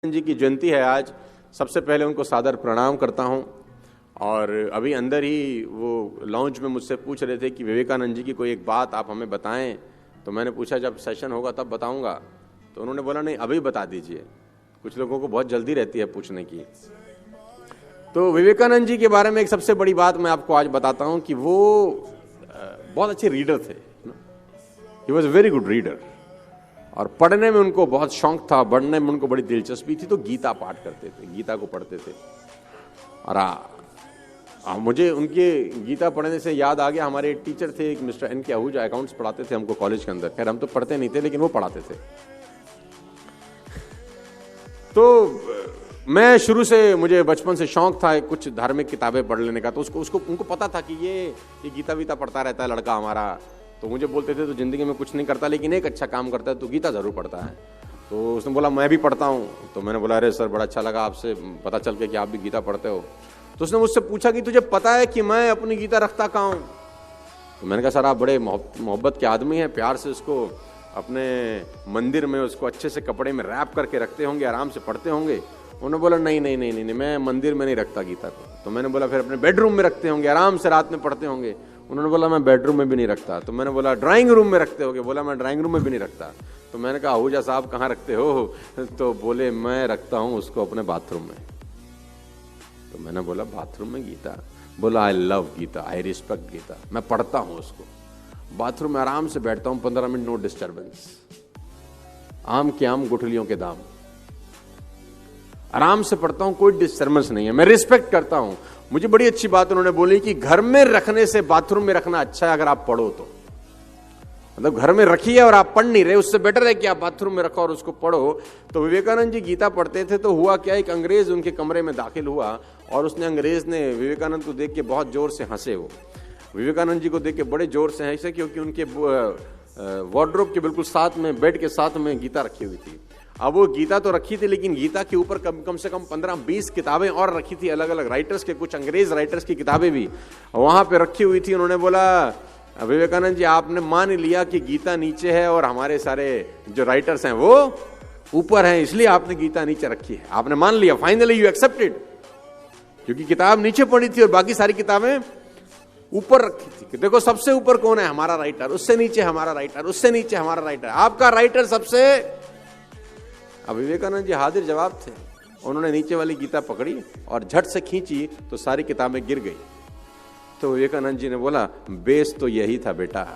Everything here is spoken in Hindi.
जी की जयंती है आज। सबसे पहले उनको सादर प्रणाम करता हूं। और अभी अंदर ही वो लॉन्च में मुझसे पूछ रहे थे कि विवेकानंद जी की कोई एक बात आप हमें बताएं। तो मैंने पूछा जब सेशन होगा तब बताऊंगा। तो उन्होंने बोला नहीं अभी बता दीजिए। कुछ लोगों को बहुत जल्दी रहती है पूछने की। तो विवेकानंद जी के बारे में एक सबसे बड़ी बात मैं आपको आज बताता हूं कि वो बहुत अच्छे रीडर थे। He was a very good reader. और पढ़ने में उनको बहुत शौक था, पढ़ने में उनको बड़ी दिलचस्पी थी। तो गीता पाठ करते थे, गीता को पढ़ते थे। और मुझे उनके गीता पढ़ने से याद आ गया, हमारे एक टीचर थे, एक मिस्टर एन के आहूजा, अकाउंट्स पढ़ाते थे हमको कॉलेज के अंदर। खैर हम तो पढ़ते नहीं थे लेकिन वो पढ़ाते थे। तो मैं शुरू से, मुझे बचपन से शौक था कुछ धार्मिक किताबें पढ़ लेने का। तो उनको पता था कि ये गीता वीता पढ़ता रहता है लड़का हमारा। तो मुझे बोलते थे तो जिंदगी में कुछ नहीं करता लेकिन एक अच्छा काम करता है, तो गीता जरूर पढ़ता है। तो उसने बोला मैं भी पढ़ता हूँ। तो मैंने बोला अरे सर बड़ा अच्छा लगा आपसे पता चल के कि आप भी गीता पढ़ते हो। तो उसने मुझसे पूछा कि तुझे पता है कि मैं अपनी गीता रखता कहाँ हूँ। तो मैंने कहा सर आप बड़े मोहब्बत के आदमी हैं, प्यार से उसको अपने मंदिर में उसको अच्छे से कपड़े में रैप करके रखते होंगे, आराम से पढ़ते होंगे। उन्होंने बोला नहीं नहीं नहीं नहीं मैं मंदिर में नहीं रखता गीता को। तो मैंने बोला फिर अपने बेडरूम में रखते होंगे, आराम से रात में पढ़ते होंगे। उन्होंने बोला मैं बेडरूम में भी नहीं रखता। तो मैंने बोला ड्राइंग रूम में रखते होगे? बोला मैं ड्राइंग रूम में भी नहीं रखता। तो मैंने कहा आहूजा साहब कहाँ रखते हो? तो बोले मैं रखता हूँ उसको अपने बाथरूम में। तो मैंने बोला बाथरूम में गीता? बोला I love Geeta, I respect Geeta, मैं पढ़ता हूँ उसको बाथरूम में, आराम से बैठता हूँ 15 मिनट, नो डिस्टर्बेंस, आम के आम गुठलियों के दाम, आराम से पढ़ता हूँ, कोई डिस्टर्बेंस नहीं है, मैं रिस्पेक्ट करता हूँ। मुझे बड़ी अच्छी बात उन्होंने बोली कि घर में रखने से बाथरूम में रखना अच्छा है अगर आप पढ़ो तो। मतलब घर में रखिए और आप पढ़ नहीं रहे, उससे बेटर है कि आप बाथरूम में रखो और उसको पढ़ो। तो विवेकानंद जी गीता पढ़ते थे। तो हुआ क्या, एक अंग्रेज उनके कमरे में दाखिल हुआ और उसने, अंग्रेज ने विवेकानंद को देख के बहुत जोर से हंसे। वो विवेकानंद जी को देख के बड़े जोर से हंसे क्योंकि उनके वार्डरोब के बिल्कुल साथ में, बेड के साथ में गीता रखी हुई थी। अब वो गीता तो रखी थी लेकिन गीता के ऊपर कम से कम 15-20 किताबें और रखी थी, अलग अलग राइटर्स के, कुछ अंग्रेज राइटर्स की किताबें भी वहां पे रखी हुई थी। उन्होंने बोला विवेकानंद जी आपने मान लिया कि गीता नीचे है और हमारे सारे जो राइटर्स हैं वो ऊपर हैं, इसलिए आपने गीता नीचे रखी है, आपने मान लिया, फाइनली यू एक्सेप्टेड। क्योंकि किताब नीचे पड़ी थी और बाकी सारी किताबें ऊपर रखी थी। देखो सबसे ऊपर कौन है? हमारा राइटर, उससे नीचे हमारा राइटर, उससे नीचे हमारा राइटर, आपका राइटर सबसे। अब विवेकानंद जी हाजिर जवाब थे। उन्होंने नीचे वाली गीता पकड़ी और झट से खींची तो सारी किताबें गिर गई। तो विवेकानंद जी ने बोला बेस तो यही था बेटा।